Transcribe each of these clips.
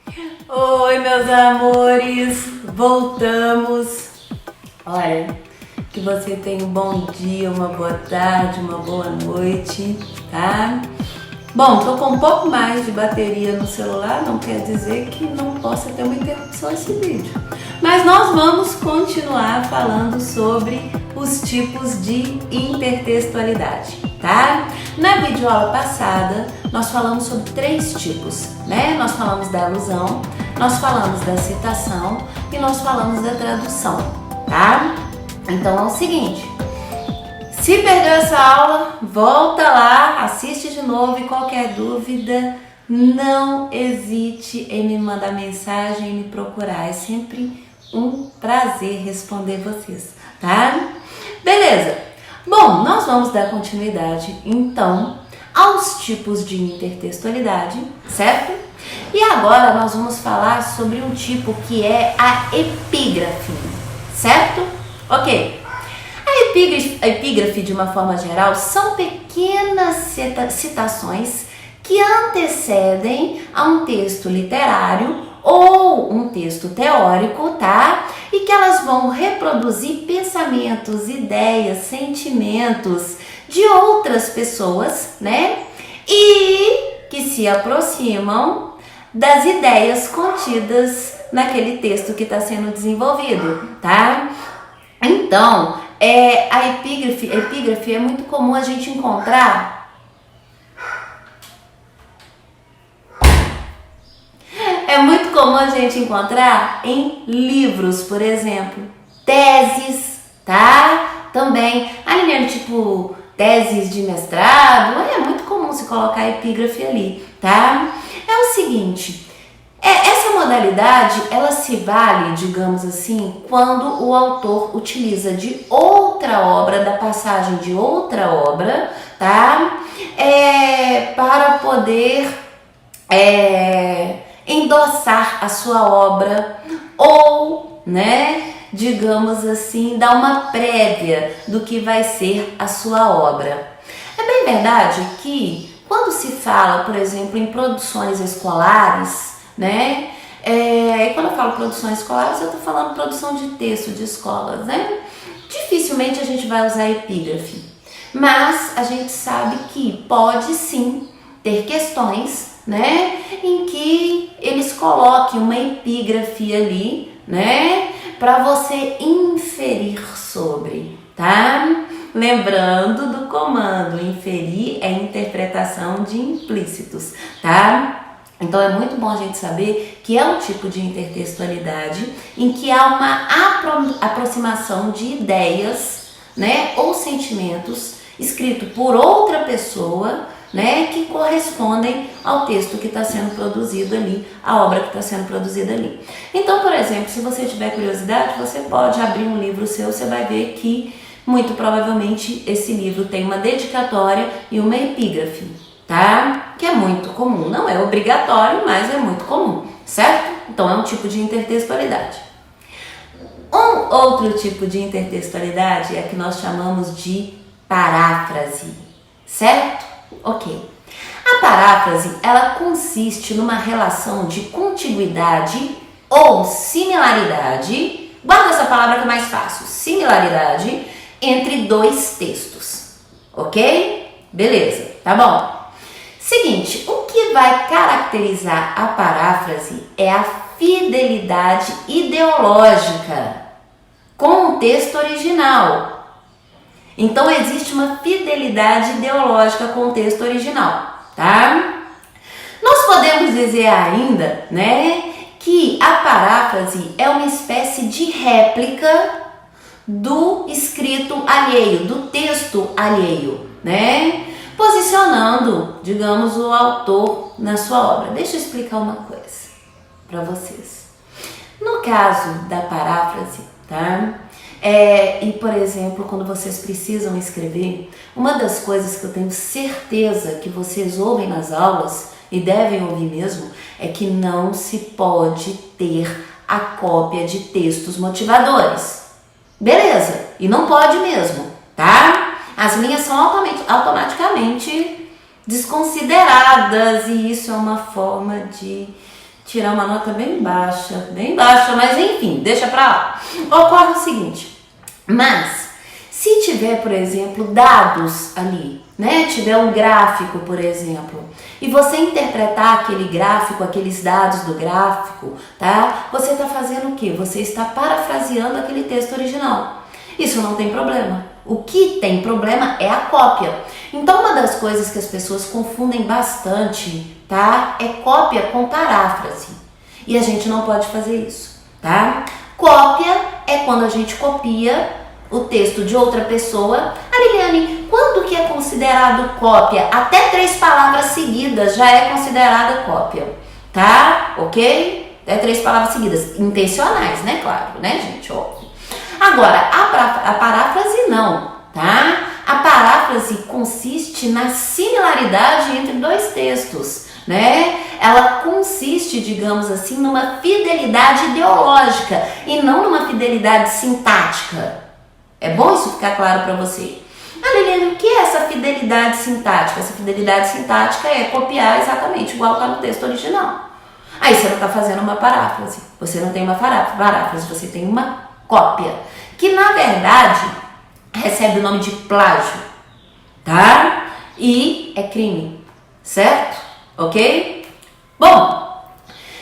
Oi, meus amores, voltamos. Olha, que você tenha um bom dia, uma boa tarde, uma boa noite, tá? Bom, tô com um pouco mais de bateria no celular, não quer dizer que não possa ter uma interrupção esse vídeo. Mas nós vamos continuar falando sobre os tipos de intertextualidade, tá? Na videoaula passada, nós falamos sobre 3 tipos, né? Nós falamos da alusão, nós falamos da citação e nós falamos da tradução, tá? Então é o seguinte, se perdeu essa aula, volta lá, assiste de novo e qualquer dúvida, não hesite em me mandar mensagem e me procurar. É sempre um prazer responder vocês, tá? Beleza. Bom, nós vamos dar continuidade, então, aos tipos de intertextualidade, certo? E agora nós vamos falar sobre um tipo que é a epígrafe, certo? Ok. A epígrafe, de uma forma geral, são pequenas citações que antecedem a um texto literário ou um texto teórico, tá? E que elas vão reproduzir pensamentos, ideias, sentimentos de outras pessoas, né? E que se aproximam das ideias contidas naquele texto que está sendo desenvolvido, tá? Então, a epígrafe é muito comum a gente encontrar em livros, por exemplo, teses, tá? Também, Liliane, tipo, teses de mestrado, é muito comum se colocar epígrafe ali, tá? É o seguinte, essa modalidade, ela se vale, digamos assim, quando o autor utiliza de outra obra, da passagem de outra obra, tá? Para poder endossar a sua obra ou, né, digamos assim, dar uma prévia do que vai ser a sua obra. É bem verdade que quando se fala, por exemplo, em produções escolares, né? E quando eu falo produções escolares, eu estou falando produção de texto de escolas, né? Dificilmente a gente vai usar epígrafe, mas a gente sabe que pode sim ter questões, né, em que eles coloquem uma epígrafe ali, né, para você inferir sobre, tá? Lembrando do comando, inferir é interpretação de implícitos, tá? Então é muito bom a gente saber que é um tipo de intertextualidade em que há uma aproximação de ideias, né, ou sentimentos escrito por outra pessoa, né, que correspondem ao texto que está sendo produzido ali, a obra que está sendo produzida ali. Então, por exemplo, se você tiver curiosidade, você pode abrir um livro seu, você vai ver que muito provavelmente esse livro tem uma dedicatória e uma epígrafe, tá? Que é muito comum, não é obrigatório, mas é muito comum, certo? Então é um tipo de intertextualidade. Um outro tipo de intertextualidade é a que nós chamamos de paráfrase, certo? Ok. A paráfrase, ela consiste numa relação de contiguidade ou similaridade, guarda essa palavra que é mais fácil, similaridade, entre 2 textos, ok? Beleza, tá bom. Seguinte, o que vai caracterizar a paráfrase é a fidelidade ideológica com o texto original. Então existe uma fidelidade ideológica com o texto original, tá? Nós podemos dizer ainda, né, que a paráfrase é uma espécie de réplica do escrito alheio, do texto alheio, né? Posicionando, digamos, o autor na sua obra. Deixa eu explicar uma coisa para vocês. No caso da paráfrase, tá? E, por exemplo, quando vocês precisam escrever, uma das coisas que eu tenho certeza que vocês ouvem nas aulas, e devem ouvir mesmo, é que não se pode ter a cópia de textos motivadores. Beleza, e não pode mesmo, tá? As linhas são automaticamente desconsideradas e isso é uma forma de tirar uma nota bem baixa, mas enfim, deixa pra lá. Ocorre o seguinte, mas se tiver, por exemplo, dados ali, né? Tiver um gráfico, por exemplo, e você interpretar aquele gráfico, aqueles dados do gráfico, tá? Você está fazendo o quê? Você está parafraseando aquele texto original. Isso não tem problema. O que tem problema é a cópia. Então, uma das coisas que as pessoas confundem bastante, tá? É cópia com paráfrase. E a gente não pode fazer isso, tá? Cópia é quando a gente copia o texto de outra pessoa. Liliane, quando que é considerado cópia? Até 3 palavras seguidas já é considerada cópia, tá? Ok? Até 3 palavras seguidas, intencionais, né? Claro, né, gente? Óbvio. Agora, a paráfrase não, tá? A paráfrase consiste na similaridade entre 2 textos, né? Ela consiste, digamos assim, numa fidelidade ideológica e não numa fidelidade sintática. É bom isso ficar claro para você. Liliane, o que é essa fidelidade sintática? Essa fidelidade sintática é copiar exatamente igual está no texto original. Aí você não está fazendo uma paráfrase, você não tem uma paráfrase, você tem uma cópia, que na verdade recebe o nome de plágio, tá? E é crime, certo? Ok? Bom,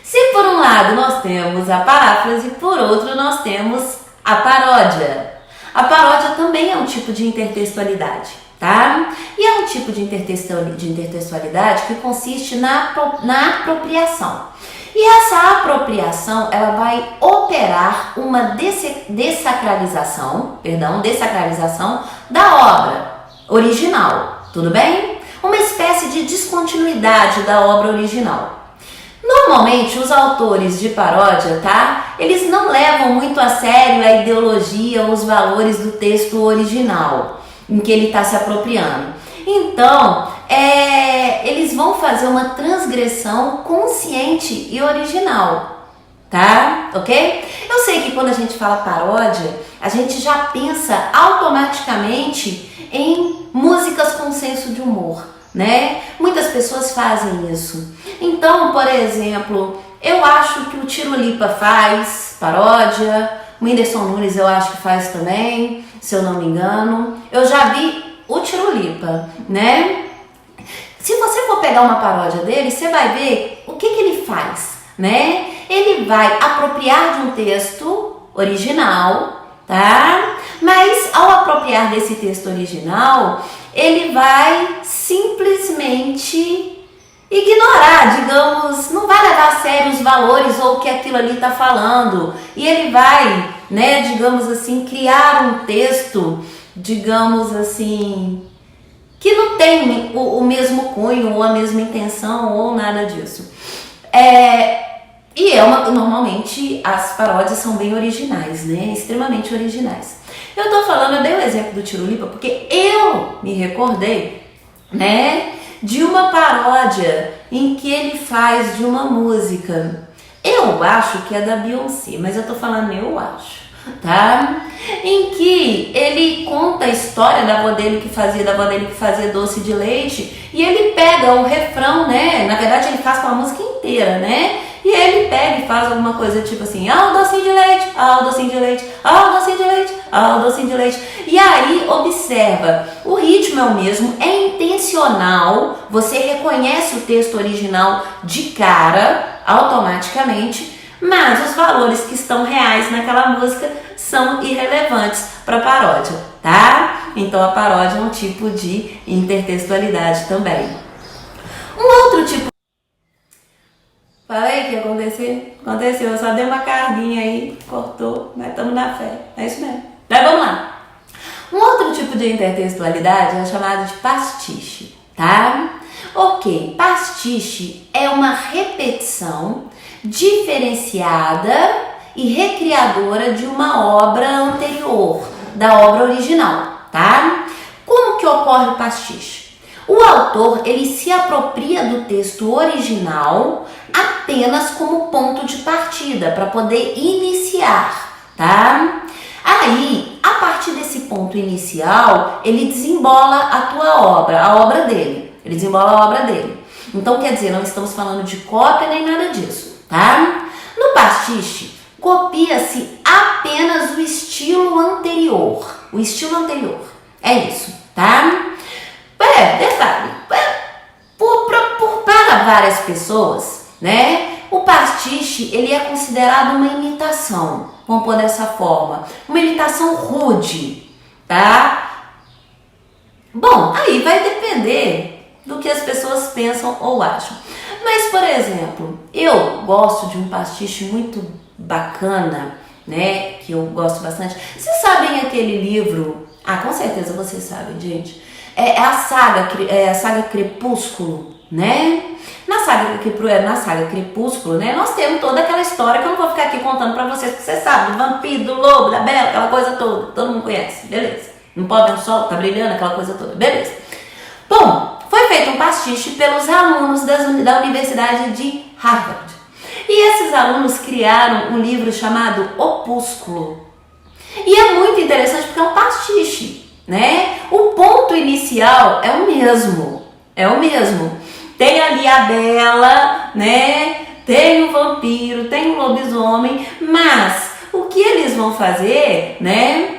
se por um lado nós temos a paráfrase, por outro nós temos a paródia. A paródia também é um tipo de intertextualidade, tá? E é um tipo de intertextualidade que consiste na apropriação. E essa apropriação, ela vai operar uma dessacralização da obra original, tudo bem? Uma espécie de descontinuidade da obra original. Normalmente, os autores de paródia, tá? Eles não levam muito a sério a ideologia ou os valores do texto original em que ele está se apropriando. Então, eles vão fazer uma transgressão consciente e original, tá? Ok? Eu sei que quando a gente fala paródia, a gente já pensa automaticamente em músicas com senso de humor, né? Muitas pessoas fazem isso. Então, por exemplo, eu acho que o Tirolipa faz paródia, o Whindersson Nunes eu acho que faz também, se eu não me engano. Eu já vi o Tirolipa, né? Se você for pegar uma paródia dele, você vai ver o que ele faz, né? Ele vai apropriar de um texto original, tá? Mas ao apropriar desse texto original, ele vai simplesmente ignorar, digamos, não vai levar a sério os valores ou o que aquilo ali está falando. E ele vai, né, digamos assim, criar um texto, digamos assim, que não tem o mesmo cunho ou a mesma intenção ou nada disso. Normalmente as paródias são bem originais, né? Extremamente originais. Eu dei o exemplo do Tirolipa porque eu me recordei, né, de uma paródia em que ele faz de uma música. Eu acho que é da Beyoncé, mas eu tô falando eu acho, tá? Em que ele conta a história da avó dele que fazia doce de leite e ele pega o refrão, né? Na verdade ele faz com a música inteira, né? E ele pega e faz alguma coisa tipo assim, o docinho de leite, o docinho de leite, o docinho de leite, o docinho de leite. E aí, observa, o ritmo é o mesmo, é intencional, você reconhece o texto original de cara, automaticamente, mas os valores que estão reais naquela música são irrelevantes para a paródia, tá? Então a paródia é um tipo de intertextualidade também. Um outro tipo... Falei que ia acontecer? Aconteceu, eu só dei uma carguinha aí, cortou, mas estamos na fé. É isso mesmo. Mas vamos lá. Um outro tipo de intertextualidade é chamado de pastiche, tá? Ok, pastiche é uma repetição diferenciada e recriadora de uma obra anterior, da obra original, tá? Como que ocorre o pastiche? O autor, ele se apropria do texto original apenas como ponto de partida, para poder iniciar, tá? Aí, a partir desse ponto inicial, ele desembola a obra dele. Ele desembola a obra dele. Então, quer dizer, não estamos falando de cópia nem nada disso, tá? No pastiche, copia-se apenas o estilo anterior. O estilo anterior. É isso, tá? Detalhe. Para várias pessoas, né? O pastiche, ele é considerado uma imitação. Vamos pôr dessa forma. Uma imitação rude, tá? Bom, aí vai depender do que as pessoas pensam ou acham. Mas, por exemplo, eu gosto de um pastiche muito bacana, né? Que eu gosto bastante. Vocês sabem aquele livro? Ah, com certeza vocês sabem, gente. É a saga Crepúsculo, né? Na saga Crepúsculo, né? Nós temos toda aquela história que eu não vou ficar aqui contando pra vocês, porque vocês sabem, do vampiro, do lobo, da bela, aquela coisa toda. Todo mundo conhece, beleza. Não pode ver o sol, tá brilhando, aquela coisa toda, beleza. Bom, foi feito um pastiche pelos alunos da Universidade de Harvard. E esses alunos criaram um livro chamado Opúsculo. E é muito interessante porque é um pastiche, né? O ponto inicial é o mesmo. Tem ali a Bela, né? Tem o vampiro, tem o lobisomem, mas o que eles vão fazer, né?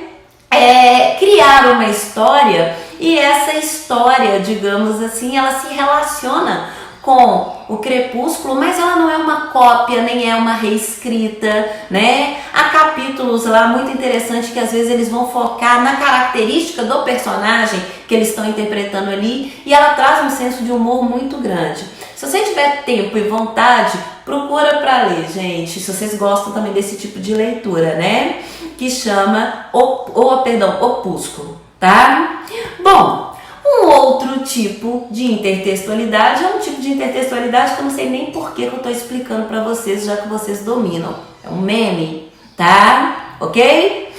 É criar uma história e essa história, digamos assim, ela se relaciona com o Crepúsculo, mas ela não é uma cópia, nem é uma reescrita, né? Há capítulos lá muito interessantes que às vezes eles vão focar na característica do personagem que eles estão interpretando ali e ela traz um senso de humor muito grande. Se você tiver tempo e vontade, procura para ler, gente, se vocês gostam também desse tipo de leitura, né? Que chama Opúsculo, tá? Bom, um outro tipo de intertextualidade é um tipo de intertextualidade que eu não sei nem por que eu estou explicando para vocês, já que vocês dominam. É um meme, tá? Ok?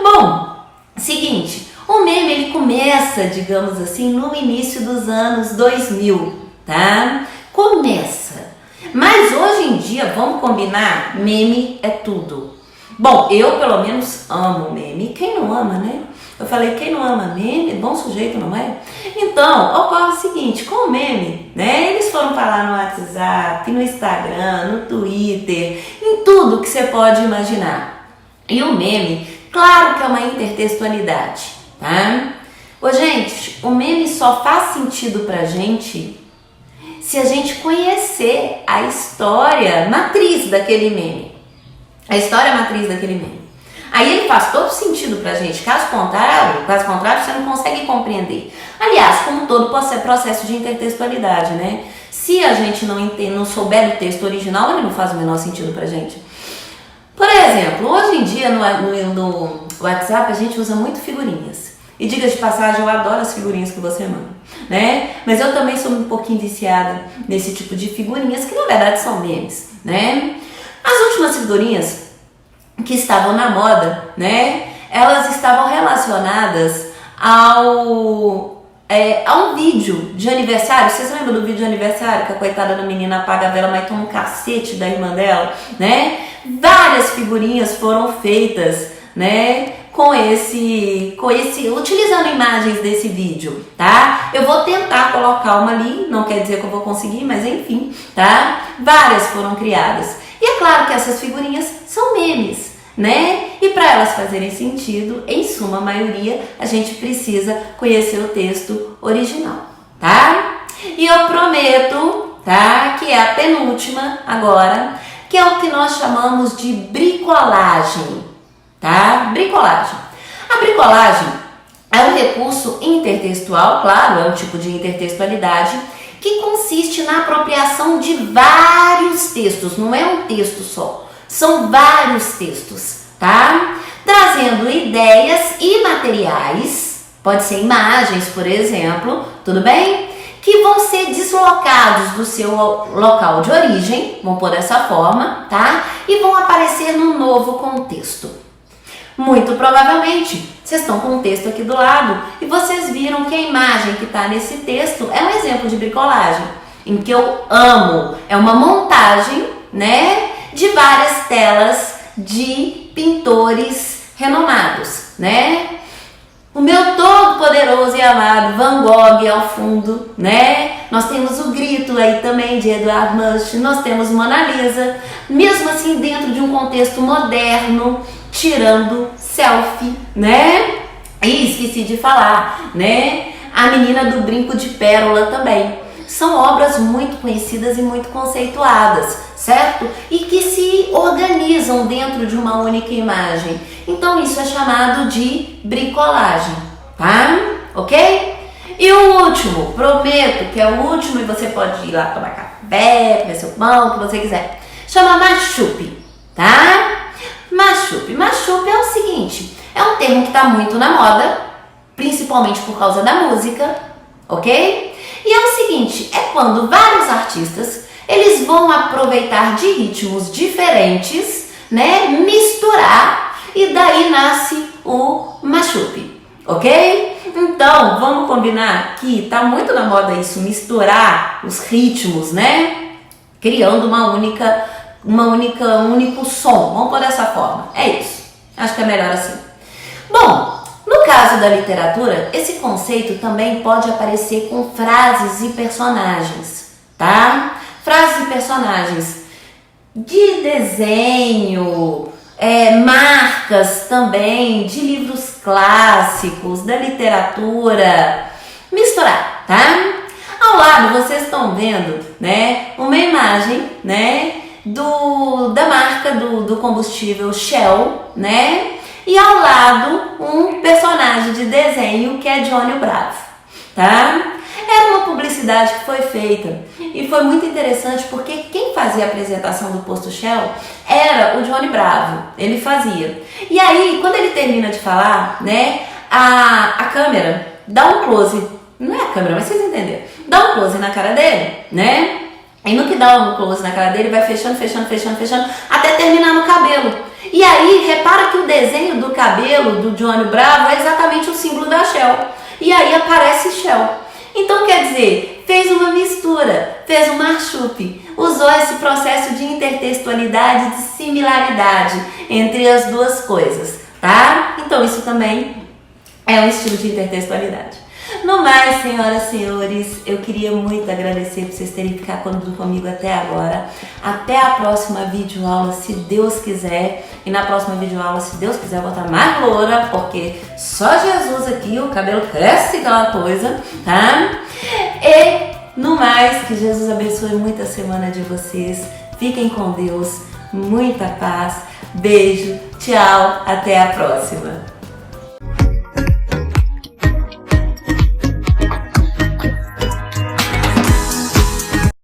Bom, seguinte, o meme ele começa, digamos assim, no início dos anos 2000, tá? Começa. Mas hoje em dia, vamos combinar, meme é tudo. Bom, eu pelo menos amo meme. Quem não ama, né? Eu falei, quem não ama meme, bom sujeito, não é? Então, ocorre o seguinte, com o meme, né? Eles foram falar no WhatsApp, no Instagram, no Twitter, em tudo que você pode imaginar. E o meme, claro que é uma intertextualidade, tá? Ô, gente, o meme só faz sentido pra gente se a gente conhecer a história matriz daquele meme. A história matriz daquele meme. Aí ele faz todo sentido pra gente, caso contrário você não consegue compreender. Aliás, como todo processo de intertextualidade, né? Se a gente não souber do texto original, ele não faz o menor sentido pra gente. Por exemplo, hoje em dia no WhatsApp a gente usa muito figurinhas. E diga de passagem, eu adoro as figurinhas que você manda, né? Mas eu também sou um pouquinho viciada nesse tipo de figurinhas, que na verdade são memes, né? As últimas figurinhas que estavam na moda, né? Elas estavam relacionadas a um vídeo de aniversário. Vocês lembram do vídeo de aniversário que a coitada da menina apaga a vela, mas toma um cacete da irmã dela, né? Várias figurinhas foram feitas, né? Utilizando imagens desse vídeo, tá? Eu vou tentar colocar uma ali, não quer dizer que eu vou conseguir, mas enfim, tá? Várias foram criadas. E é claro que essas figurinhas são memes, né? E para elas fazerem sentido, em suma maioria, a gente precisa conhecer o texto original, tá? E eu prometo, tá? Que é a penúltima agora, que é o que nós chamamos de bricolagem, tá? Bricolagem. A bricolagem é um recurso intertextual, claro, é um tipo de intertextualidade, que consiste na apropriação de vários textos, não é um texto só, são vários textos, tá? Trazendo ideias e materiais, pode ser imagens, por exemplo, tudo bem? Que vão ser deslocados do seu local de origem, vamos pôr dessa forma, tá? E vão aparecer num novo contexto. Muito provavelmente, vocês estão com um texto aqui do lado e vocês viram que a imagem que está nesse texto é um exemplo de bricolagem, em que eu amo. É uma montagem, né, de várias telas de pintores renomados, né? O meu todo poderoso e amado Van Gogh ao fundo, né? Nós temos o Grito aí também de Edvard Munch, nós temos Mona Lisa, mesmo assim dentro de um contexto moderno, tirando selfie, né? E esqueci de falar, né? A Menina do Brinco de Pérola também. São obras muito conhecidas e muito conceituadas, certo? E que se organizam dentro de uma única imagem. Então isso é chamado de bricolagem, tá? Ok? E o último, prometo que é o último e você pode ir lá tomar café, comer seu pão, o que você quiser. Chama machupe, tá? Machupe. Machupe é o seguinte, é um termo que está muito na moda, principalmente por causa da música, ok? E é o seguinte, é quando vários artistas, eles vão aproveitar de ritmos diferentes, né, misturar, e daí nasce o mashup, ok? Então, vamos combinar que tá muito na moda isso, misturar os ritmos, né, criando um único som, vamos pôr dessa forma, é isso, acho que é melhor assim. Bom, no caso da literatura, esse conceito também pode aparecer com frases e personagens, tá? Frases e personagens de desenho, marcas também de livros clássicos, da literatura, misturar, tá? Ao lado vocês estão vendo, né, uma imagem, né, da marca do combustível Shell, né? E ao lado um personagem de desenho que é Johnny Bravo, tá? Era uma publicidade que foi feita e foi muito interessante porque quem fazia a apresentação do posto Shell era o Johnny Bravo, ele fazia. E aí, quando ele termina de falar, né, a câmera dá um close, não é a câmera, mas vocês entenderam, dá um close na cara dele, né? E no que dá um close na cara dele, vai fechando, até terminar no cabelo. E aí, repara que o desenho do cabelo do Johnny Bravo é exatamente o símbolo da Shell. E aí aparece Shell. Então, quer dizer, fez uma mistura, fez um mashup, usou esse processo de intertextualidade, de similaridade entre as duas coisas, tá? Então, isso também é um estilo de intertextualidade. No mais, senhoras e senhores, eu queria muito agradecer por vocês terem ficado comigo até agora. Até a próxima videoaula, se Deus quiser. E na próxima videoaula, se Deus quiser, eu vou estar mais loura, porque só Jesus aqui, o cabelo cresce aquela coisa, tá? E no mais, que Jesus abençoe muito a semana de vocês. Fiquem com Deus, muita paz, beijo, tchau, até a próxima.